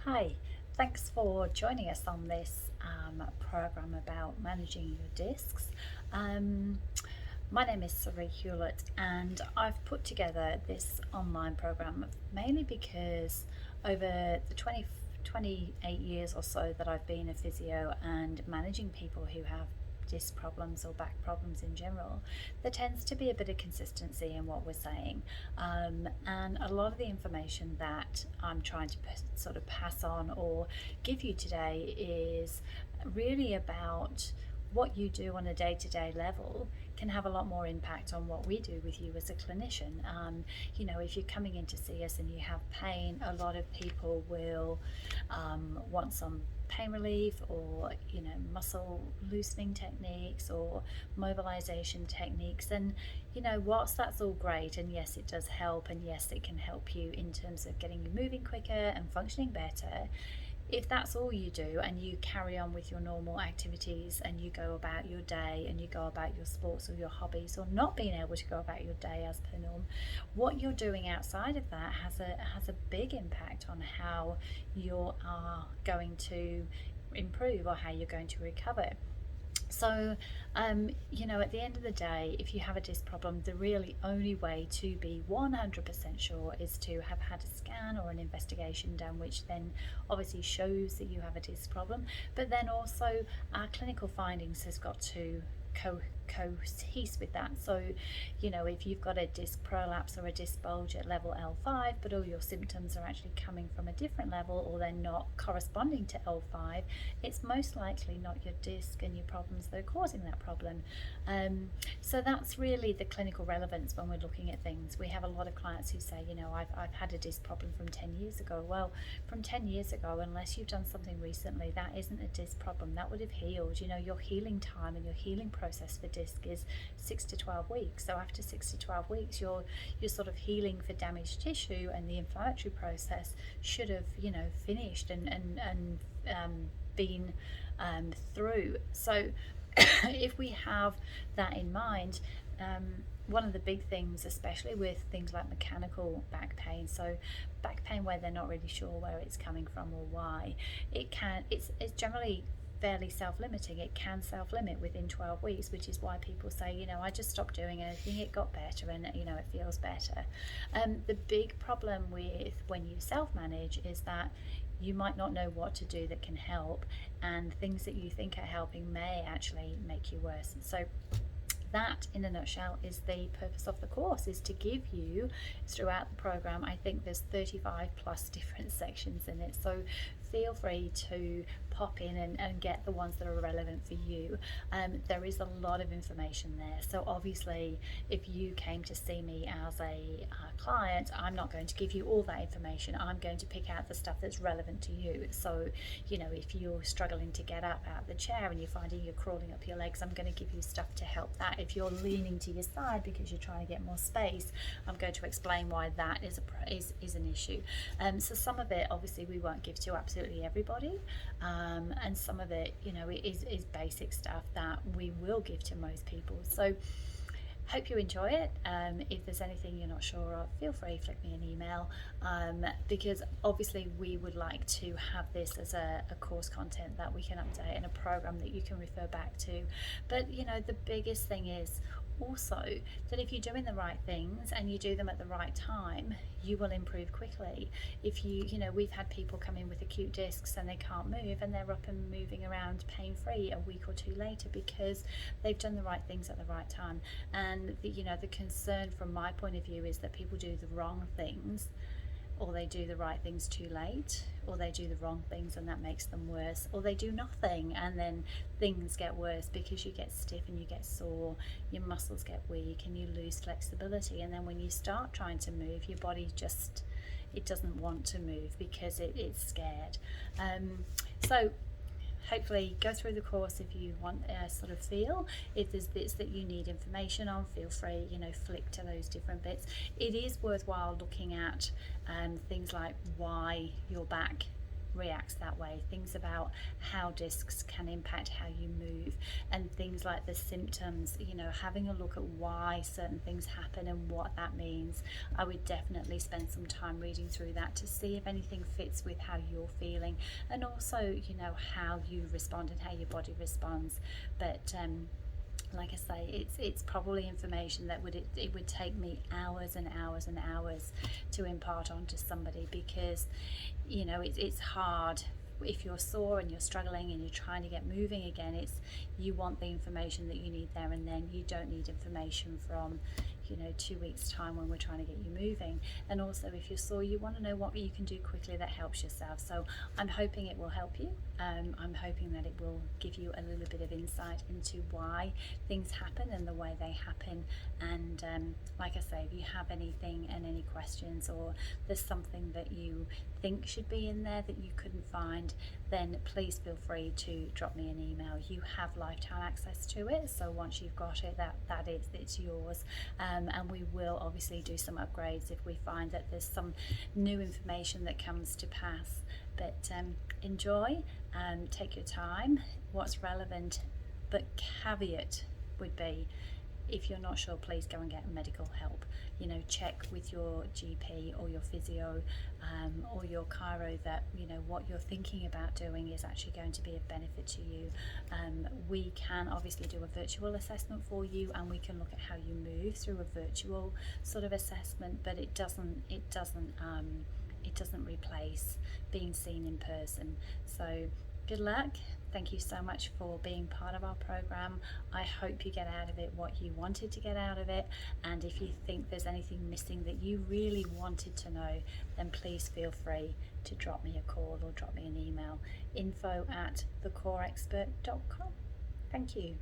Hi, thanks for joining us on this program about managing your discs. Um, my name is Sari Hewlett, and I've put together this online program mainly because over the 28 years or so that I've been a physio and managing people who have disc problems or back problems in general, there tends to be a bit of consistency in what we're saying. And a lot of the information that I'm trying to sort of pass on or give you today is really about what you do on a day-to-day level can have a lot more impact on what we do with you as a clinician. If you're coming in to see us and you have pain, a lot of people will want some pain relief or muscle loosening techniques or mobilization techniques. And whilst that's all great, and yes, it does help, and yes, it can help you in terms of getting you moving quicker and functioning better, if that's all you do and you carry on with your normal activities and you go about your day and you go about your sports or your hobbies, or not being able to go about your day as per norm, what you're doing outside of that has a big impact on how you are going to improve or how you're going to recover. So, at the end of the day, if you have a disc problem, the really only way to be 100% sure is to have had a scan or an investigation done, which then obviously shows that you have a disc problem. But then also, our clinical findings has got to cohese with that. So, if you've got a disc prolapse or a disc bulge at level L5, but all your symptoms are actually coming from a different level or they're not corresponding to L5, it's most likely not your disc and your problems that are causing that problem. So that's really the clinical relevance when we're looking at things. We have a lot of clients who say, I've had a disc problem from 10 years ago. Well, from 10 years ago, unless you've done something recently, that isn't a disc problem. That would have healed. Your healing time and your healing process for disc is 6 to 12 weeks. So after 6 to 12 weeks, you're sort of healing for damaged tissue, and the inflammatory process should have, finished and been through. So if we have that in mind, one of the big things, especially with things like mechanical back pain, so back pain where they're not really sure where it's coming from or why, it's generally fairly self-limiting. It can self-limit within 12 weeks, which is why people say, I just stopped doing anything, it got better, and it feels better. The big problem with when you self-manage is that you might not know what to do that can help, and things that you think are helping may actually make you worse. So that in a nutshell is the purpose of the course, is to give you throughout the program, I think there's 35 plus different sections in it, so feel free to pop in and get the ones that are relevant for you. There is a lot of information there, so obviously if you came to see me as a client, I'm not going to give you all that information. I'm going to pick out the stuff that's relevant to you. So if you're struggling to get up out of the chair and you're finding you're crawling up your legs, I'm going to give you stuff to help that. If you're leaning to your side because you're trying to get more space, I'm going to explain why that is an issue. So some of it obviously we won't give to absolutely everybody, and some of it is basic stuff that we will give to most people. So hope you enjoy it. If there's anything you're not sure of, feel free, flick me an email, because obviously we would like to have this as a course content that we can update and a program that you can refer back to. But the biggest thing is also that if you're doing the right things and you do them at the right time, you will improve quickly. If we've had people come in with acute discs and they can't move, and they're up and moving around pain-free a week or two later because they've done the right things at the right time. And the concern from my point of view is that people do the wrong things, or they do the right things too late, or they do the wrong things and that makes them worse, or they do nothing and then things get worse because you get stiff and you get sore, your muscles get weak and you lose flexibility, and then when you start trying to move, your body just, it doesn't want to move because it's scared. So hopefully go through the course if you want a sort of feel. If there's bits that you need information on, feel free, flick to those different bits. It is worthwhile looking at things like why your back reacts that way, things about how discs can impact how you move, and things like the symptoms, you know, having a look at why certain things happen and what that means. I would definitely spend some time reading through that to see if anything fits with how you're feeling, and also, you know, how you respond and how your body responds. But like I say, it's probably information that it would take me hours and hours and hours to impart onto somebody, because, you know, it's hard if you're sore and you're struggling and you're trying to get moving again. It's, you want the information that you need there and then. You don't need information from, you know, 2 weeks time when we're trying to get you moving. And also, if you're sore, you want to know what you can do quickly that helps yourself. So I'm hoping it will help you. I'm hoping that it will give you a little bit of insight into why things happen and the way they happen. And like I say, if you have anything and any questions, or there's something that you think should be in there that you couldn't find, then please feel free to drop me an email. You have lifetime access to it, so once you've got it, it's yours. And we will obviously do some upgrades if we find that there's some new information that comes to pass. But enjoy, take your time, what's relevant, but caveat would be, if you're not sure, please go and get medical help. You know, check with your GP or your physio or your chiro that, you know, what you're thinking about doing is actually going to be of benefit to you. We can obviously do a virtual assessment for you, and we can look at how you move through a virtual sort of assessment, but it doesn't replace being seen in person. So good luck. Thank you so much for being part of our program. I hope you get out of it what you wanted to get out of it. And if you think there's anything missing that you really wanted to know, then please feel free to drop me a call or drop me an email. info@thecorexpert.com. Thank you.